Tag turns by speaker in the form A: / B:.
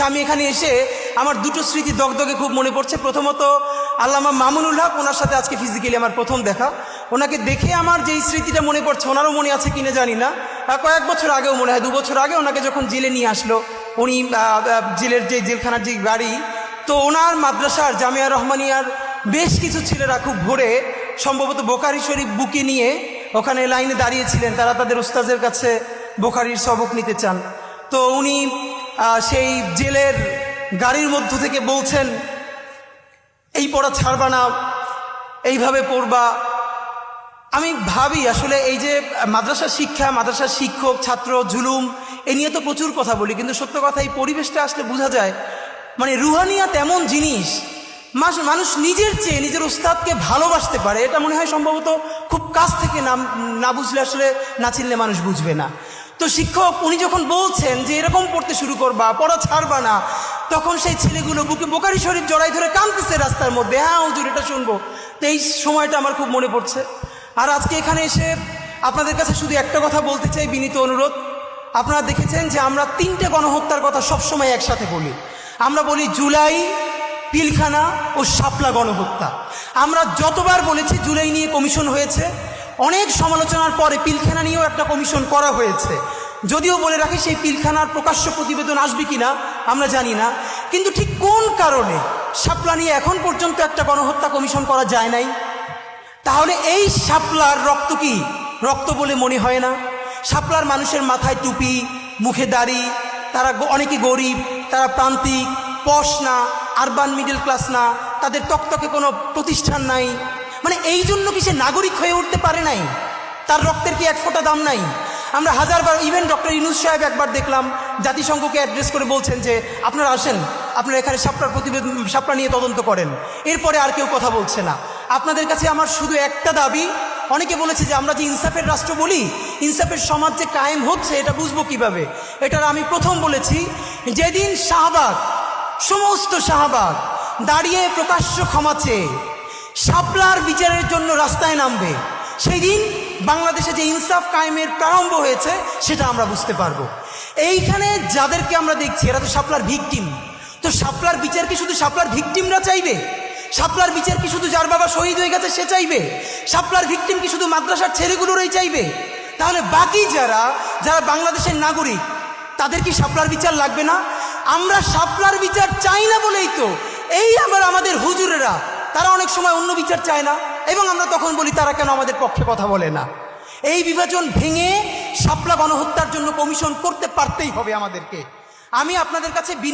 A: আমি এখানে এসে আমার দুটো স্মৃতি দগদগে খুব মনে পড়ছে। প্রথমত আল্লামা মামুনুল হক, ওনার সাথে আজকে ফিজিক্যালি আমার প্রথম দেখা। ওনাকে দেখে আমার যেই স্মৃতিটা মনে পড়ছে, ওনারও মনে আছে কিনে জানি না, কয়েক বছর আগেও মনে হয় 2 বছর আগে ওনাকে যখন জেলে নিয়ে আসলো, উনি জেলের যে জেলখানার যে গাড়ি, তো ওনার মাদ্রাসার জামিয়া রহমানিয়ার বেশ কিছু ছেলেরা খুব ভোরে সম্ভবত বোখারি শরীফ বুকে নিয়ে ওখানে লাইনে দাঁড়িয়েছিলেন, তারা তাদের উস্তাদের কাছে বোখারির সবক নিতে চান। তো উনি সেই জেলের গাড়ির মধ্য থেকে বলছেন, এই পড়া ছাড়বা না, এইভাবে পড়বা। আমি ভাবি আসলে এই যে মাদ্রাসা শিক্ষা, মাদ্রাসার শিক্ষক ছাত্র জুলুম, এ নিয়ে তো প্রচুর কথা বলি, কিন্তু সত্য কথা এই পরিবেশটা আসলে বোঝা যায় মানে রুহানিয়াত এমন জিনিস, মানুষ নিজের চেয়ে নিজের উস্তাদকে ভালোবাসতে পারে। এটা মনে হয় সম্ভবত খুব কাছ থেকে না বুঝলে আসলে না চিনলে মানুষ বুঝবে না। তো শিক্ষক উনি যখন বলছেন যে এরকম পড়তে শুরু করবা, পড়া ছাড়বা না, তখন সেই ছেলেগুলো বুকে বোখারি শরীফ জড়াই ধরে কাঁদতেছে রাস্তার মধ্যে, হ্যাঁ হুজুর এটা শুনবো। তো এই সময়টা আমার খুব মনে পড়ছে। আর আজকে এখানে এসে আপনাদের কাছে শুধু একটা কথা বলতে চাই, বিনীত অনুরোধ। আপনারা দেখেছেন যে আমরা 3টে গণহত্যার কথা সবসময় একসাথে বলি। আমরা বলি জুলাই, পিলখানা ও শাপলা গণহত্যা। আমরা যতবার বলেছি জুলাই নিয়ে কমিশন হয়েছে, অনেক সমালোচনার পরে পিলখানা নিয়েও একটা কমিশন করা হয়েছে। যদিও বলে রাখি সেই পিলখানার প্রকাশ্য প্রতিবেদন আসবে কিনা আমরা জানি না, কিন্তু ঠিক কোন কারণে শাপলা নিয়ে এখন পর্যন্ত একটা গণহত্যা কমিশন করা যায় নাই? তাহলে এই শাপলার রক্ত কি রক্ত বলে মনে হয় না? শাপলার মানুষের মাথায় টুপি, মুখে দাড়ি, তারা অনেকে গরিব, তারা প্রান্তিক, পশ না, আরবান মিডল ক্লাস না, তাদের তকতকে কোনো প্রতিষ্ঠান নাই। মানে এই জন্য কি সে নাগরিক হয়ে উঠতে পারে নাই? তার রক্তের কি এক ফোঁটা দাম নাই? আমরা হাজারবার, ইভেন ডক্টর ইউনূস সাহেব একবার দেখলাম জাতিসংঘকে অ্যাড্রেস করে বলছেন যে আপনারা আসেন, আপনারা এখানে শাপলার প্রতিবেদন, শাপলা নিয়ে তদন্ত করেন। এরপরে আর কেউ কথা বলছে না। আপনাদের কাছে আমার শুধু একটা দাবি, অনেকে বলেছে যে আমরা যে ইনসাফের রাষ্ট্র বলি, ইনসাফের সমাজ যে কায়েম হচ্ছে এটা বুঝবো কিভাবে? এটার আমি প্রথম বলেছি, যেদিন শাহবাগ, সমস্ত শাহবাগ দাঁড়িয়ে প্রকাশ্য ক্ষমা চেয়ে শাপলার বিচারের জন্য রাস্তায় নামবে, সেই দিন বাংলাদেশে যে ইনসাফ কায়েমের প্রারম্ভ হয়েছে সেটা আমরা বুঝতে পারবো। এইখানে যাদেরকে আমরা দেখছি এরা তো শাপলার ভিকটিম। তো শাপলার বিচার কি শুধু শাপলার ভিকটিমরা চাইবে? শাপলার বিচার কি শুধু যার বাবা শহীদ হয়ে গেছে সে চাইবে? শাপলার ভিকটিম কি শুধু মাদ্রাসার ছেলেগুলোরই চাইবে? তাহলে বাকি যারা বাংলাদেশের নাগরিক, তাদের কি শাপলার বিচার লাগবে না? আমরা শাপলার বিচার চাই না বলেই তো এই আমাদের হুজুরেরা তারা অনেক সময় অন্য বিচার চায় না, এবং আমরা তখন বলি তারা কেন আমাদের পক্ষে কথা বলে না? এই বিভাজন ভেঙে শাপলা গণহত্যার জন্য কমিশন করতে পারতেই হবে আমাদেরকে। আমি আপনাদের কাছে বিনীত